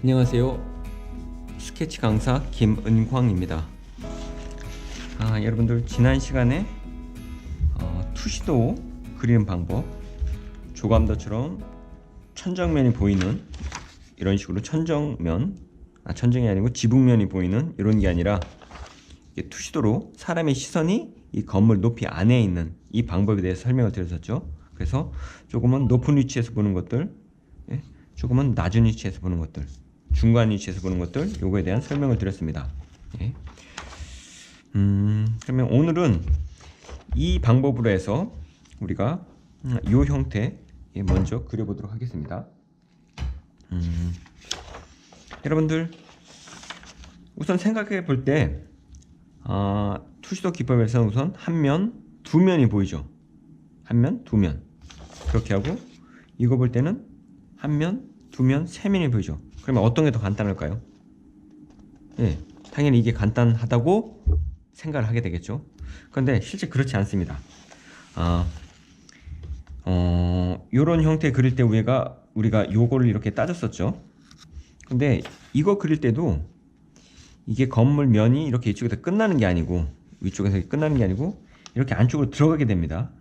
안녕하세요. 스케치 강사 김은광입니다. 여러분들 지난 시간에 투시도 그리는 방법, 조감도처럼 천정면이 보이는 이런 식으로 천정이 아니고 지붕면이 보이는 이런 게 아니라 투시도로 사람의 시선이 이 건물 높이 안에 있는 이 방법에 대해서 설명을 드렸었죠. 그래서 조금은 높은 위치에서 보는 것들, 조금은 낮은 위치에서 보는 것들, 중간 위치에서 보는 것들, 요거에 대한 설명을 드렸습니다. 그러면 오늘은 이 방법으로 해서 우리가 이 형태 먼저 그려보도록 하겠습니다. 여러분들 우선 생각해 볼 때 투시도 기법에서는 우선 한 면, 두 면이 보이죠. 한 면, 두 면. 그렇게 하고 이거 볼 때는 한 면, 두 면, 세 면이 보이죠. 그러면 어떤 게 더 간단할까요? 당연히 이게 간단하다고 생각을 하게 되겠죠. 그런데 실제 그렇지 않습니다. 요런 형태 그릴 때 우리가 요거를 이렇게 따졌었죠. 근데 이거 그릴 때도 이게 건물 면이 이렇게 이쪽에서 끝나는 게 아니고 위쪽에서 끝나는 게 아니고 이렇게 안쪽으로 들어가게 됩니다.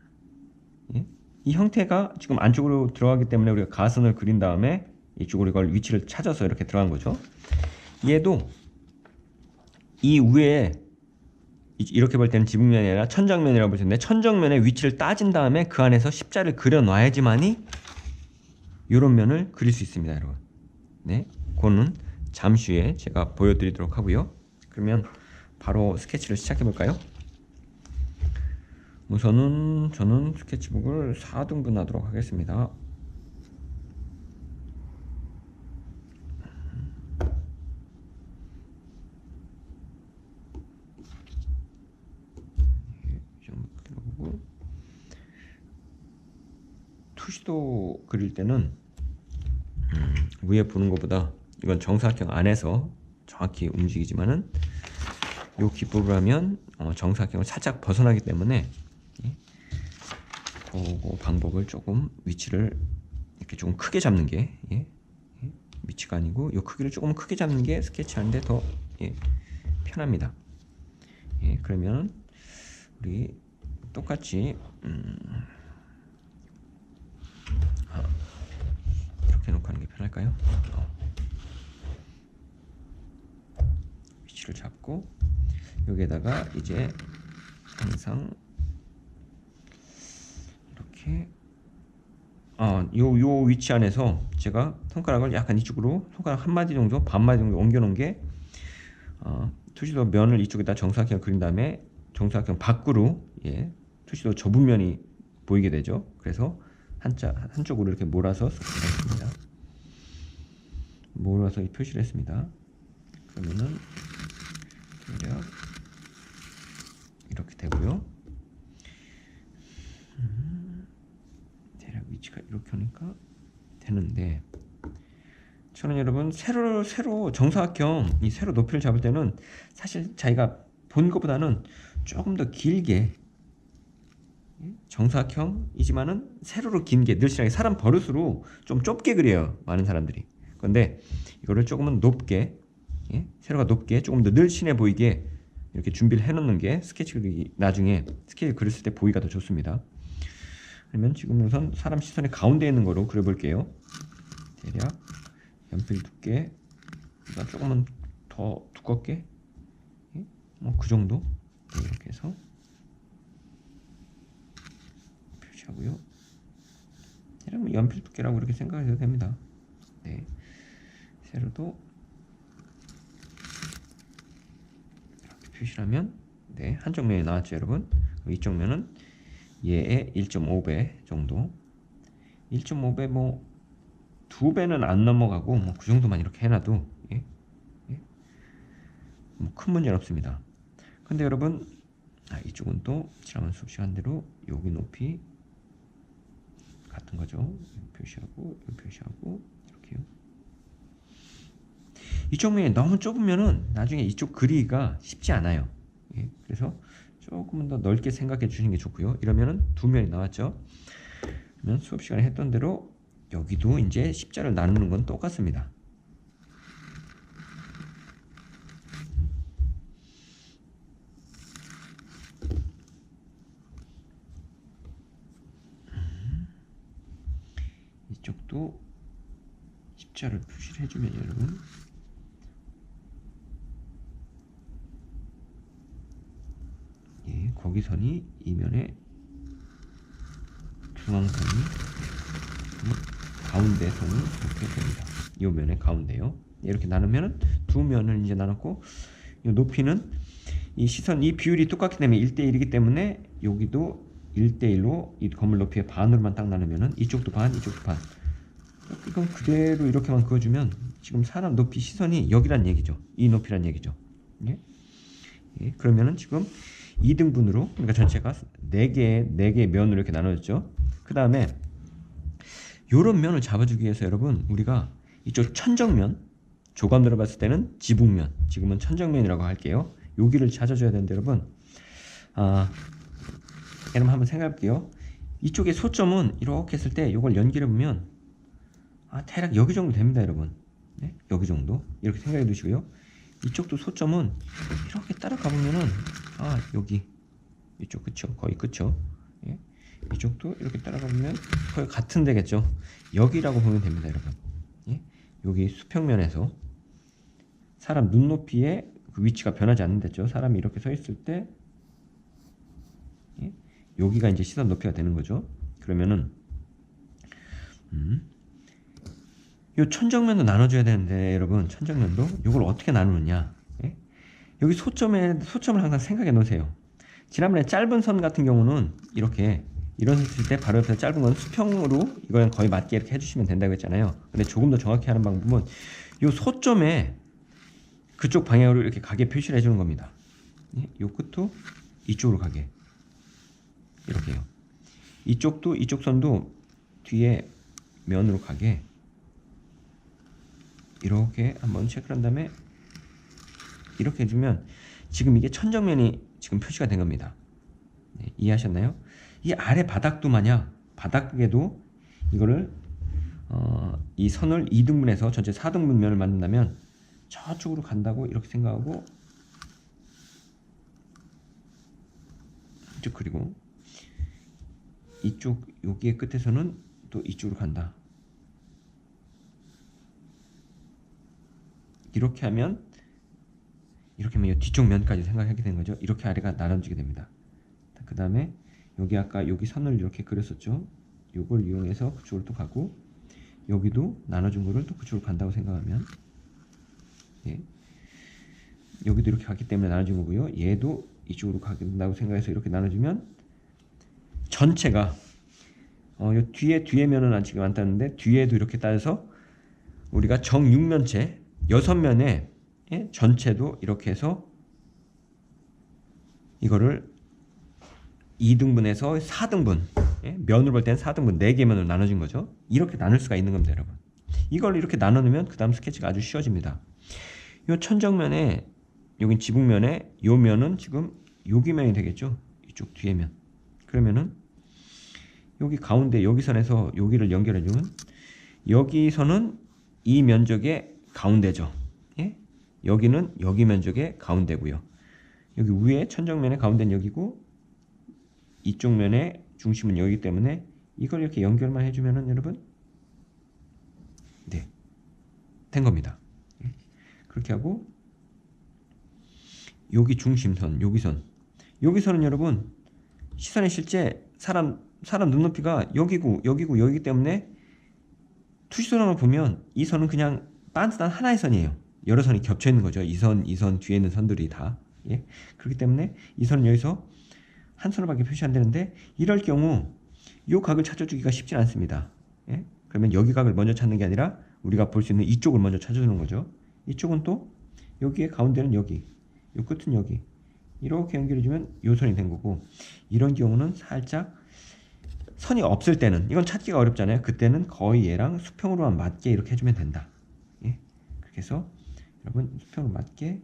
이 형태가 지금 안쪽으로 들어가기 때문에 우리가 가선을 그린 다음에 이쪽으로 이걸 위치를 찾아서 이렇게 들어간 거죠. 얘도 이 위에 이렇게 볼 때는 지붕면이 아니라 천정면이라고 볼 수 있는데 천정면의 위치를 따진 다음에 그 안에서 십자를 그려 놔야지만이 이런 면을 그릴 수 있습니다, 여러분. 그거는 잠시 후에 제가 보여드리도록 하고요. 그러면 바로 스케치를 시작해 볼까요? 우선은 저는 스케치북을 4등분 하도록 하겠습니다. 투시도 그릴 때는 위에 보는 것보다 이건 정사각형 안에서 정확히 움직이지만은 이 기법을 하면 정사각형을 살짝 벗어나기 때문에 그 방법을 조금 위치를 이렇게 조금 크게 잡는 게 위치가 아니고 이 크기를 조금 크게 잡는 게 스케치하는데 더 편합니다. 그러면 우리 똑같이 이렇게 놓고 하는 게 편할까요? 위치를 잡고 여기에다가 이제 항상 이렇게 요 위치 안에서 제가 손가락을 약간 이쪽으로 손가락 한 마디 정도 반 마디 정도 옮겨 놓은 게 투시도 면을 이쪽에다 정사각형 그린 다음에 정사각형 밖으로 투시도 좁은 면이 보이게 되죠. 그래서 한쪽으로 이렇게 몰아서 했습니다. 몰아서 이 표시를 했습니다. 그러면은 대략 이렇게 되고요. 대략 위치가 이렇게 하니까 되는데 저는 여러분 세로 정사각형 이 세로 높이를 잡을 때는 사실 자기가 본 것보다는 조금 더 길게 정사각형이지만은 세로로 긴 게 늘씬하게 사람 버릇으로 좀 좁게 그려요, 많은 사람들이. 그런데 이거를 조금은 높게 세로가 높게 조금 더 늘씬해 보이게 이렇게 준비를 해놓는 게 나중에 스케치 그렸을 때 보기가 더 좋습니다. 그러면 지금 우선 사람 시선의 가운데 있는 거로 그려볼게요. 대략 연필 두께가 조금은 더 두껍게 뭐 그 정도 이렇게 해서 표시하고요. 대략 연필 두께라고 이렇게 생각해도 됩니다. 세로도 이렇게 표시하면 한쪽 면이 나왔죠, 여러분. 이쪽 면은 얘의 1.5배 정도. 1.5배 뭐 2배는 안 넘어가고 뭐 그 정도만 이렇게 해놔도 뭐 큰 문제는 없습니다. 근데 여러분 이쪽은 또 지난 수업 시간대로 여기 높이 같은 거죠. 표시하고 표시하고 이렇게요. 이쪽 면이 너무 좁으면은 나중에 이쪽 그리기가 쉽지 않아요. 그래서 조금은 더 넓게 생각해 주시는 게 좋고요. 이러면은 두 면이 나왔죠. 그러면 수업 시간에 했던 대로 여기도 이제 십자를 나누는 건 똑같습니다. 이쪽도 십자를 표시를 해주면 여러분 예, 거기선이 이면에 중앙선이 가운데 선이 이렇게 됩니다. 이 면의 가운데요. 이렇게 나누면은 두 면을 이제 나눴고 이 높이는 이 시선 이 비율이 똑같기 때문에 1대1이기 때문에 여기도 1대1로 이 건물 높이의 반으로만 딱 나누면은 이쪽도 반 이쪽도 반 이건 그대로 이렇게만 그어주면 지금 사람 높이 시선이 여기란 얘기죠. 이 높이란 얘기죠. 예? 예, 그러면은 지금 2등분으로 그러니까 전체가 4개의 면으로 이렇게 나눠졌죠. 그 다음에 요런 면을 잡아주기 위해서 여러분 우리가 이쪽 천정면 조감으로 봤을 때는 지붕면 지금은 천정면이라고 할게요. 여기를 찾아줘야 되는데 여러분 여러분 한번 생각해 볼게요. 이쪽에 소점은 이렇게 했을 때 이걸 연결해 보면 대략 여기 정도 됩니다 여러분. 네? 여기 정도 이렇게 생각해 두시고요. 이쪽도 소점은 이렇게 따라가 보면은 여기 이쪽 그쵸 거의 그쵸. 예? 이쪽도 이렇게 따라가 보면 거의 같은 데겠죠. 여기라고 보면 됩니다 여러분. 예? 여기 수평면에서 사람 눈높이의 그 위치가 변하지 않는댔죠. 사람이 이렇게 서 있을 때 예? 여기가 이제 시선 높이가 되는 거죠. 그러면은 요 천정면도 나눠줘야 되는데 여러분 천정면도 이걸 어떻게 나누느냐. 예? 여기 소점을 항상 생각해 놓으세요. 지난번에 짧은 선 같은 경우는 이렇게 일어섰을 때 바로 옆에 짧은 건 수평으로 이거랑 거의 맞게 이렇게 해주시면 된다고 했잖아요. 근데 조금 더 정확히 하는 방법은 요 소점에 그쪽 방향으로 이렇게 가게 표시를 해주는 겁니다. 예? 요 끝도 이쪽으로 가게 이렇게요. 이쪽도 이쪽 선도 뒤에 면으로 가게 이렇게 한번 체크를 한 다음에 이렇게 해주면 지금 이게 천정면이 지금 표시가 된 겁니다. 네, 이해하셨나요? 이 아래 바닥도 만약 바닥에도 이거를 이 선을 2등분해서 전체 4등분 면을 만든다면 저쪽으로 간다고 이렇게 생각하고 이쪽 그리고 이쪽 여기의 끝에서는 또 이쪽으로 간다. 이렇게 하면 이 뒤쪽 면까지 생각하게 되는 거죠. 이렇게 아래가 나눠지게 됩니다. 그 다음에 여기 아까 여기 선을 이렇게 그렸었죠. 요걸 이용해서 그쪽으로 또 가고 여기도 나눠준 거를 또 그쪽으로 간다고 생각하면 예. 여기도 이렇게 갔기 때문에 나눠진 거고요. 얘도 이쪽으로 가긴다고 생각해서 이렇게 나눠주면 전체가 요 뒤에 면은 지금 안 땄는데 뒤에도 이렇게 따져서 우리가 정육면체 6면에 예? 전체도 이렇게 해서 이거를 2등분해서 4등분 예? 면으로 볼 때는 4등분 4개 면으로 나눠진 거죠. 이렇게 나눌 수가 있는 겁니다 여러분. 이걸 이렇게 나눠놓으면 그 다음 스케치가 아주 쉬워집니다. 요 천정면에 여긴 지붕면에 요 면은 지금 여기 면이 되겠죠. 이쪽 뒤에 면. 그러면은 여기 가운데 여기 선에서 여기를 연결해주면 여기서는 이 면적의 가운데죠. 예? 여기는 여기 면적의 가운데고요. 여기 위에 천정면의 가운데는 여기고 이쪽 면의 중심은 여기기 때문에 이걸 이렇게 연결만 해주면은 여러분 네, 된 겁니다. 예? 그렇게 하고 여기 중심선, 여기서는 여러분 시선의 실제 사람 눈높이가 여기기 때문에 투시선으로 보면 이 선은 그냥 단순한 하나의 선이에요. 여러 선이 겹쳐 있는 거죠. 이 선 뒤에 있는 선들이 다. 예? 그렇기 때문에 이 선은 여기서 한 선으로밖에 표시 안 되는데 이럴 경우 이 각을 찾아주기가 쉽진 않습니다. 예? 그러면 여기 각을 먼저 찾는 게 아니라 우리가 볼 수 있는 이쪽을 먼저 찾아주는 거죠. 이쪽은 또 여기의 가운데는 여기, 이 끝은 여기. 이렇게 연결해주면 이 선이 된 거고 이런 경우는 살짝 선이 없을 때는 이건 찾기가 어렵잖아요. 그때는 거의 얘랑 수평으로만 맞게 이렇게 해주면 된다. 예? 그렇게 해서 여러분 수평으로 맞게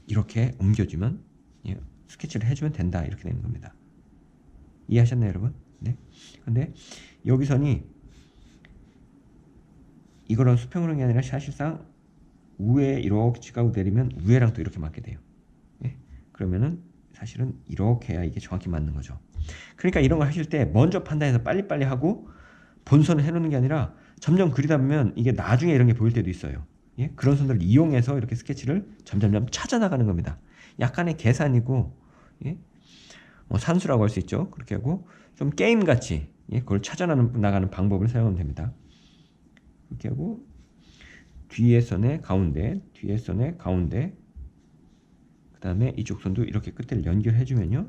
이렇게 옮겨주면 예, 스케치를 해주면 된다. 이렇게 되는 겁니다. 이해하셨나요 여러분? 네. 근데 여기 선이 이거랑 수평으로 하는 게 아니라 사실상 위에 이렇게 치가고 내리면 위에랑 또 이렇게 맞게 돼요. 예? 그러면은 사실은 이렇게 해야 이게 정확히 맞는 거죠. 그러니까 이런 걸 하실 때 먼저 판단해서 빨리빨리 하고 본선을 해놓는 게 아니라 점점 그리다 보면 이게 나중에 이런 게 보일 때도 있어요. 예? 그런 선들을 이용해서 이렇게 스케치를 점점점 찾아나가는 겁니다. 약간의 계산이고, 예? 산수라고 할 수 있죠. 그렇게 하고 좀 게임같이, 예? 그걸 찾아나가는 방법을 사용하면 됩니다. 그렇게 하고 뒤에 선의 가운데, 뒤에 선의 가운데, 그 다음에 이쪽 선도 이렇게 끝을 연결해 주면요,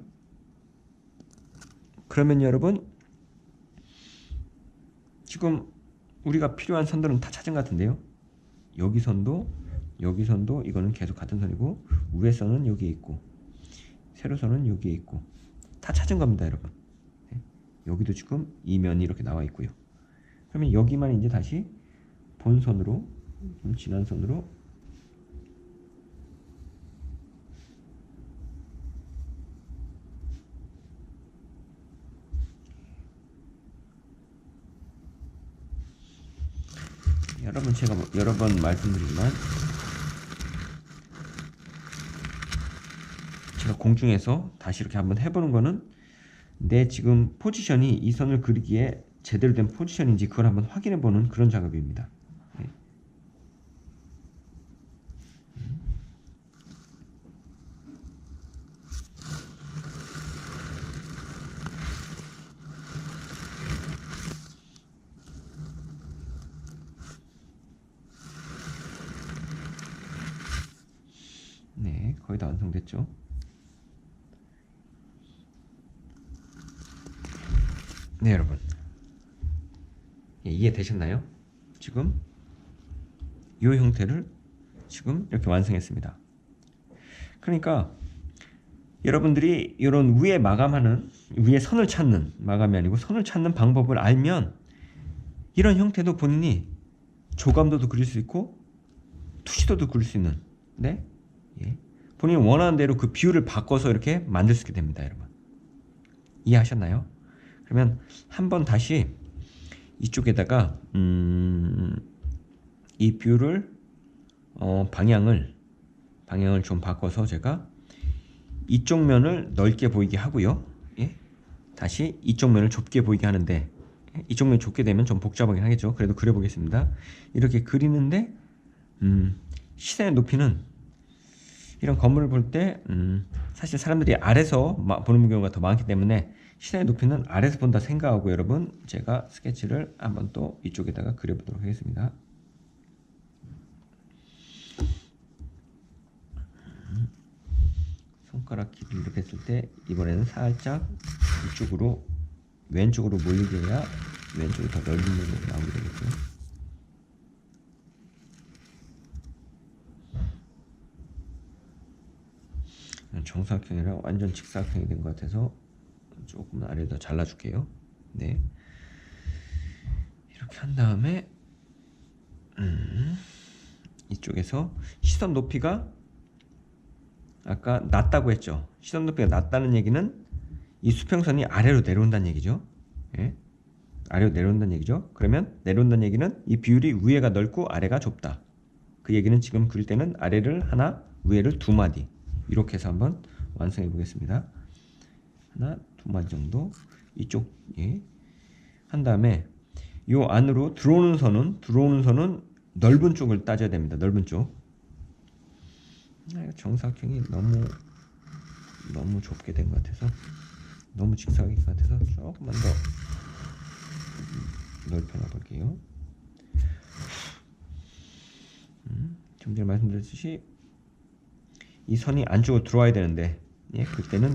그러면 여러분 지금 우리가 필요한 선들은 다 찾은 것 같은데요. 여기 선도 이거는 계속 같은 선이고, 위에 선은 여기에 있고, 세로선은 여기에 있고, 다 찾은 겁니다, 여러분. 네. 여기도 지금 이 면이 이렇게 나와 있고요. 그러면 여기만 이제 다시 본선으로, 좀 진한 선으로 여러분, 제가 여러 번 말씀드리지만 제가 공중에서 다시 이렇게 한번 해보는 거는 내 지금 포지션이 이 선을 그리기에 제대로 된 포지션인지 그걸 한번 확인해 보는 그런 작업입니다. 네. 네, 거의 다 완성됐죠. 네, 여러분, 예, 이해되셨나요? 지금 이 형태를 지금 이렇게 완성했습니다. 그러니까 여러분들이 이런 위에 마감하는, 위에 선을 찾는, 마감이 아니고 선을 찾는 방법을 알면 이런 형태도 본인이 조감도도 그릴 수 있고 투시도도 그릴 수 있는, 네? 예. 본인이 원하는 대로 그 비율을 바꿔서 이렇게 만들 수 있게 됩니다, 여러분. 이해하셨나요? 그러면 한번 다시 이쪽에다가 이 뷰를 방향을 좀 바꿔서 제가 이쪽 면을 넓게 보이게 하고요. 예? 다시 이쪽 면을 좁게 보이게 하는데, 이쪽 면이 좁게 되면 좀 복잡하긴 하겠죠. 그래도 그려보겠습니다. 이렇게 그리는데 시선의 높이는 이런 건물을 볼 때 사실 사람들이 아래서 보는 경우가 더 많기 때문에 시선의 높이는 아래서 본다 생각하고, 여러분, 제가 스케치를 한번 또 이쪽에다가 그려보도록 하겠습니다. 손가락 길이를 이렇게 했을 때 이번에는 살짝 이쪽으로, 왼쪽으로 몰리게 해야 왼쪽이 더 넓은 면으로 나오게 되겠죠. 정사각형이라 완전 직사각형이 된 것 같아서 조금 아래에다 잘라줄게요. 네, 이렇게 한 다음에 이쪽에서 시선 높이가 아까 낮다고 했죠. 시선 높이가 낮다는 얘기는 이 수평선이 아래로 내려온다는 얘기죠. 예? 아래로 내려온다는 얘기죠. 그러면 내려온다는 얘기는 이 비율이 위에가 넓고 아래가 좁다. 그 얘기는 지금 그릴 때는 아래를 하나, 위에를 두 마디, 이렇게 해서 한번 완성해 보겠습니다. 하나, 두 마디 정도 이쪽에 한 다음에 이 안으로 들어오는 선은 넓은 쪽을 따져야 됩니다. 넓은 쪽. 정사각형이 너무 좁게 된 것 같아서, 너무 직사각인 것 같아서 조금만 더 넓혀 놔볼게요. 좀 전에 말씀드렸듯이 이 선이 안쪽으로 들어와야 되는데, 예, 그때는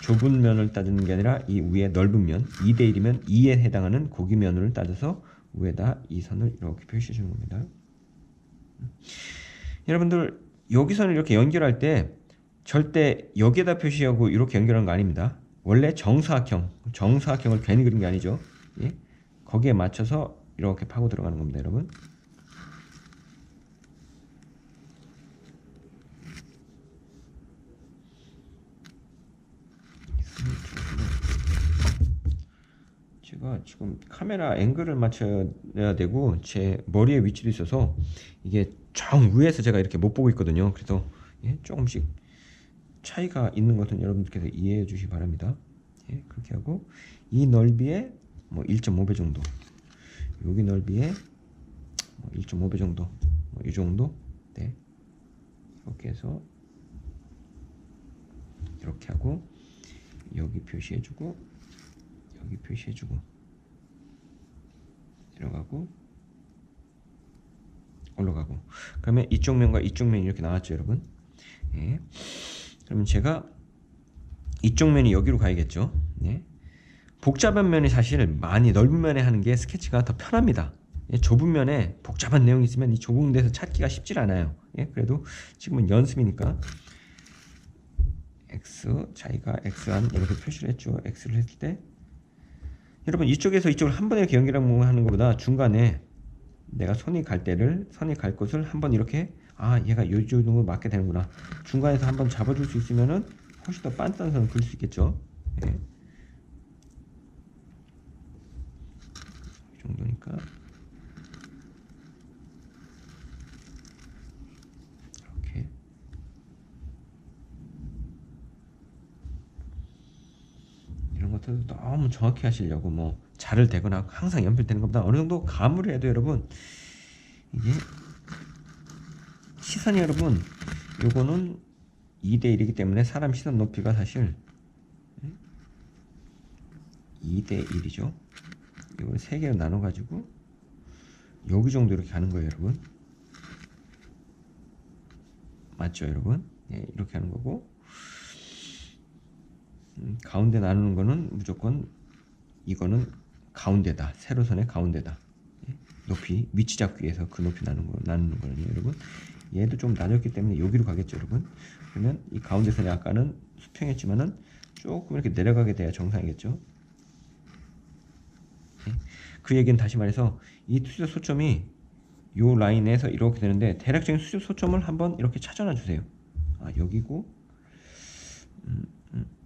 좁은 면을 따지는 게 아니라 이 위에 넓은 면, 2대1이면 2에 해당하는 고기 면을 따져서 위에다 이 선을 이렇게 표시해 주는 겁니다. 여러분들, 여기 선을 이렇게 연결할 때 절대 여기에다 표시하고 이렇게 연결하는 거 아닙니다. 원래 정사각형을 괜히 그린 게 아니죠. 예? 거기에 맞춰서 이렇게 파고 들어가는 겁니다, 여러분. 제가 지금 카메라 앵글을 맞춰야 되고 제 머리의 위치도 있어서 이게 정 위에서 제가 이렇게 못 보고 있거든요. 그래서 예, 조금씩 차이가 있는 것은 여러분들께서 이해해 주시기 바랍니다. 예, 그렇게 하고 이 넓이에 뭐 1.5배 정도, 여기 넓이에 뭐 1.5배 정도, 뭐 이 정도. 네, 이렇게 해서 이렇게 하고 여기 표시해주고 여기 표시해주고 들어가고 올라가고. 그러면 이쪽 면과 이쪽 면이 이렇게 나왔죠, 여러분. 예. 그러면 제가 이쪽 면이 여기로 가야겠죠. 예. 복잡한 면이 사실 많이 넓은 면에 하는 게 스케치가 더 편합니다. 예, 좁은 면에 복잡한 내용이 있으면 이 좁은 데서 찾기가 쉽질 않아요. 예, 그래도 지금은 연습이니까 X, 자기가 X한 이렇게 표시를 했죠. X를 했을 때 여러분 이쪽에서 이쪽을 한 번에 이렇게 연결하는 것보다 중간에 내가 손이 갈 곳을 한번 이렇게 얘가 요 정도 맞게 되는구나. 중간에서 한번 잡아줄 수 있으면은 훨씬 더 빤딴선을 그릴 수 있겠죠. 예. 이 정도니까 이렇게 이런 것들도 너무 정확히 하시려고 뭐 자를 대거나 항상 연필되는 것보다 어느 정도 감을 해도 여러분 이게 시선이 여러분 요거는 2대1이기 때문에 사람 시선 높이가 사실 2대1이죠. 이걸 3개로 나눠 가지고 여기 정도 이렇게 가는 거예요, 여러분. 맞죠, 여러분? 예, 이렇게 하는 거고 가운데 나누는 거는 무조건 이거는 가운데다. 세로선의 가운데다. 예, 높이 위치 잡기 위해서 그 높이 나누는 거는요, 여러분. 얘도 좀 낮았기 때문에 여기로 가겠죠, 여러분. 그러면 이 가운데선이 아까는 수평했지만은 조금 이렇게 내려가게 돼야 정상이겠죠. 예, 그 얘기는 다시 말해서 이 수직 소점이 요 라인에서 이렇게 되는데 대략적인 수직 소점을 한번 이렇게 찾아놔 주세요. 여기고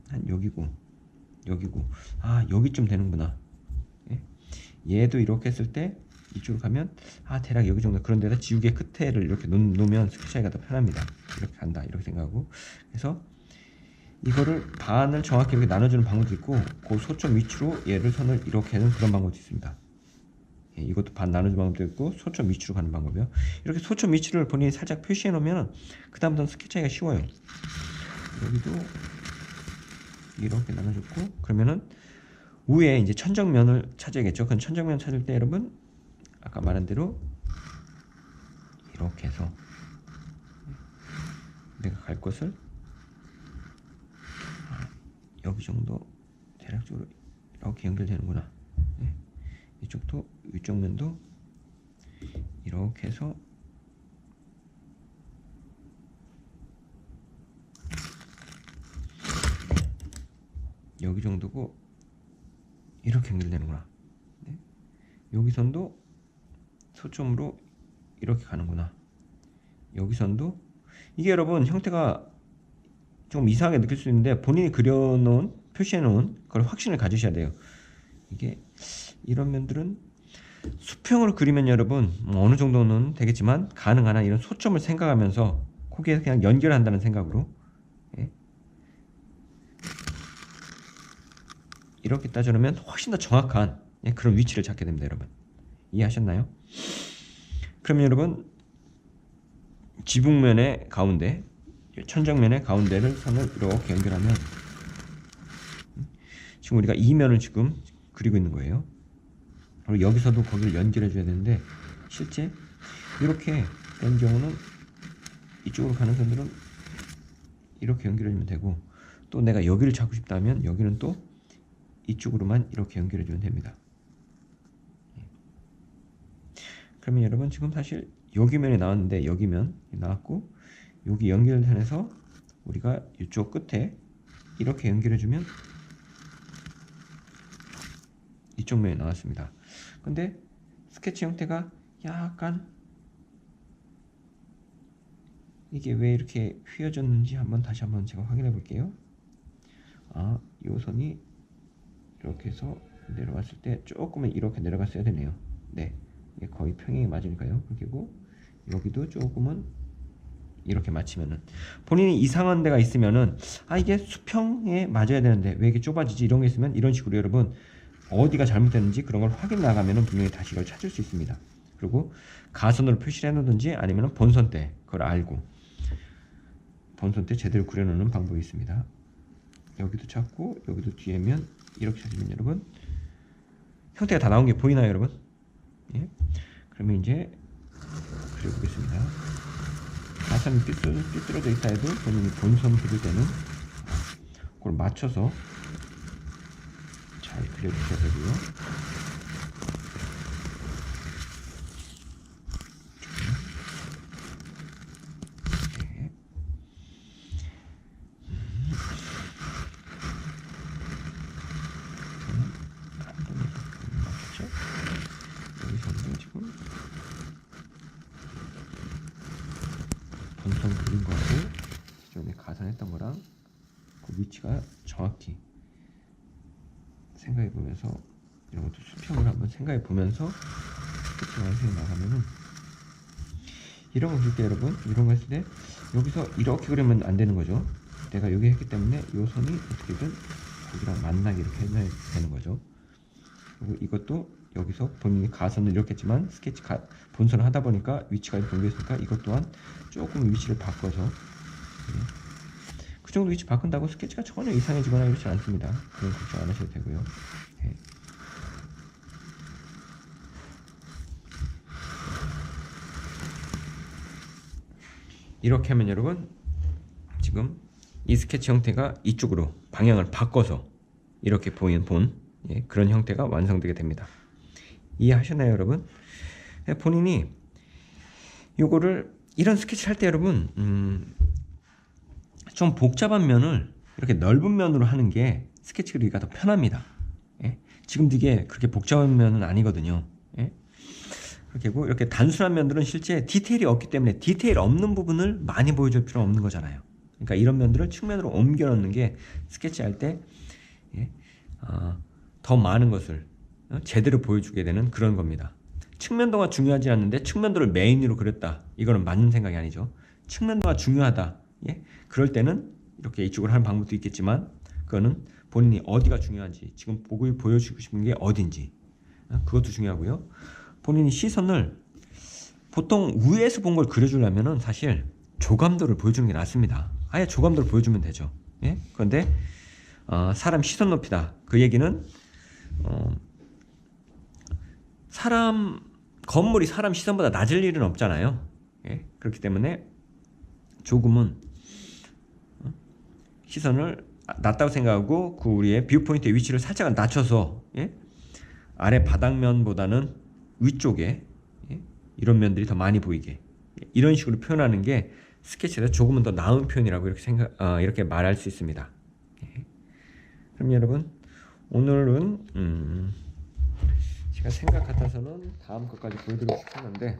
한 여기고 여기쯤 되는구나. 예? 얘도 이렇게 했을 때 이쪽으로 가면 대략 여기 정도. 그런 데다 지우개 끝에를 이렇게 놓으면 스케치하기가 더 편합니다. 이렇게 간다 이렇게 생각하고. 그래서 이거를 반을 정확히 이렇게 나눠주는 방법도 있고 그 소점 위치로 얘를 선을 이렇게 하는 그런 방법도 있습니다. 예, 이것도 반 나눠주는 방법도 있고 소점 위치로 가는 방법이요. 이렇게 소점 위치를 본인이 살짝 표시해 놓으면 그 다음부터는 스케치하기가 쉬워요. 여기도 이렇게 나눠줬고 그러면은 위에 이제 천정면을 찾아야겠죠. 그럼 천정면 찾을 때 여러분 아까 말한 대로 이렇게 해서 내가 갈 곳을 여기 정도 대략적으로 이렇게 연결되는구나. 네. 이쪽도 위쪽 면도 이렇게 해서 여기 정도고 이렇게 연결되는구나. 네. 여기 선도 소점으로 이렇게 가는구나. 여기 선도 이게 여러분 형태가 좀 이상하게 느낄 수 있는데 본인이 그려놓은 표시해놓은 그걸 확신을 가지셔야 돼요. 이게 이런 면들은 수평으로 그리면 여러분 어느 정도는 되겠지만 가능한 한 이런 소점을 생각하면서 거기에 그냥 연결한다는 생각으로 예. 이렇게 따져놓으면 훨씬 더 정확한 그런 위치를 잡게 됩니다, 여러분. 이해하셨나요? 그러면 여러분 지붕면의 가운데 천정면의 가운데를 선을 이렇게 연결하면 지금 우리가 이 면을 지금 그리고 있는 거예요. 그리고 여기서도 거기를 연결해 줘야 되는데 실제 이렇게 된 경우는 이쪽으로 가는 선들은 이렇게 연결해 주면 되고 또 내가 여기를 찾고 싶다면 여기는 또 이쪽으로만 이렇게 연결해 주면 됩니다. 그러면 여러분 지금 사실 여기 면이 나왔는데 여기 면 나왔고 여기 연결선에서 우리가 이쪽 끝에 이렇게 연결해 주면 이쪽 면이 나왔습니다. 근데 스케치 형태가 약간 이게 왜 이렇게 휘어졌는지 다시 한번 제가 확인해 볼게요. 이 선이 이렇게 해서 내려왔을 때 조금은 이렇게 내려갔어야 되네요. 네, 이게 거의 평행이 맞으니까요. 그리고 여기도 조금은 이렇게 맞추면은 본인이 이상한 데가 있으면은 이게 수평에 맞아야 되는데 왜 이렇게 좁아지지 이런 게 있으면 이런 식으로 여러분 어디가 잘못됐는지 그런 걸 확인 나가면은 분명히 다시 이걸 찾을 수 있습니다. 그리고 가선으로 표시를 해놓든지 아니면 본선대 그걸 알고 본선대 제대로 그려놓는 방법이 있습니다. 여기도 찾고 여기도 뒤에면 이렇게 찾으면 여러분 형태가 다 나온 게 보이나요 여러분? 예? 그러면 이제 그려보겠습니다. 가선이 삐뚤어져 있다 해도 본인이 본선 그릴 때는 그걸 맞춰서 잘 그려주셔야 되고요. 본선 그린 거하고 기존에 가산했던 거랑 그 위치가 정확히 생각해 보면서 이런 것도 수평을 한번 생각해 보면서 스케치 완성해 나가면은 이런 거 그릴 때 여러분 이런 거 했을 때 여기서 이렇게 그리면 안 되는 거죠. 내가 여기 했기 때문에 이 선이 어떻게든 거기랑 만나게 이렇게 해놔야 되는 거죠. 그리고 이것도 여기서 본인이 가선을 이렇게 했지만 스케치 본선을 하다 보니까 위치가 변경했으니까 이것 또한 조금 위치를 바꿔서 그 정도 위치 바꾼다고 스케치가 전혀 이상해지거나 이렇지 않습니다. 그건 걱정 안 하셔도 되고요. 이렇게 하면 여러분 지금 이 스케치 형태가 이쪽으로 방향을 바꿔서 이렇게 보이는 그런 형태가 완성되게 됩니다. 이해하셨나요 여러분? 본인이 요거를 이런 스케치를 할 때 여러분 좀 복잡한 면을 이렇게 넓은 면으로 하는 게 스케치 그리기가 더 편합니다. 지금도 이게 그렇게 복잡한 면은 아니거든요. 그렇게 하고 이렇게 단순한 면들은 실제 디테일이 없기 때문에 디테일 없는 부분을 많이 보여줄 필요는 없는 거잖아요. 그러니까 이런 면들을 측면으로 옮겨 놓는 게 스케치할 때 더 많은 것을 제대로 보여주게 되는 그런 겁니다. 측면도가 중요하지 않는데 측면도를 메인으로 그렸다. 이거는 맞는 생각이 아니죠. 측면도가 중요하다. 그럴 때는 이렇게 이쪽으로 하는 방법도 있겠지만 그거는 본인이 어디가 중요한지 지금 보여주고 싶은 게 어딘지 그것도 중요하고요. 본인이 시선을 보통 위에서 본 걸 그려주려면은 사실 조감도를 보여주는 게 낫습니다. 아예 조감도를 보여주면 되죠. 그런데 사람 시선 높이다. 그 얘기는 건물이 사람 시선보다 낮을 일은 없잖아요. 그렇기 때문에 조금은 시선을 낮다고 생각하고 그 우리의 뷰 포인트의 위치를 살짝 낮춰서 아래 바닥면보다는 위쪽에 이런 면들이 더 많이 보이게 이런 식으로 표현하는 게 스케치에서 조금은 더 나은 표현이라고 이렇게 말할 수 있습니다. 그럼 여러분 오늘은 제가 생각 같아서는 다음 것까지 보여드리고 싶었는데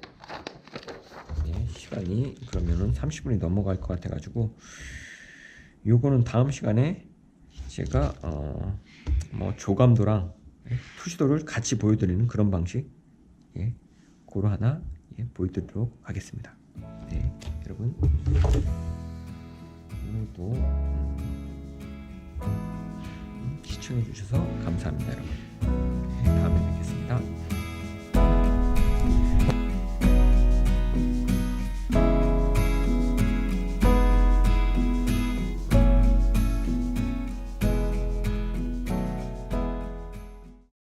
시간이 그러면은 30분이 넘어갈 것 같아 가지고 요거는 다음 시간에 제가 조감도랑 투시도를 같이 보여드리는 그런 방식 그거 하나 보여드리도록 하겠습니다. 여러분 오늘도 시청해 주셔서 감사합니다 여러분.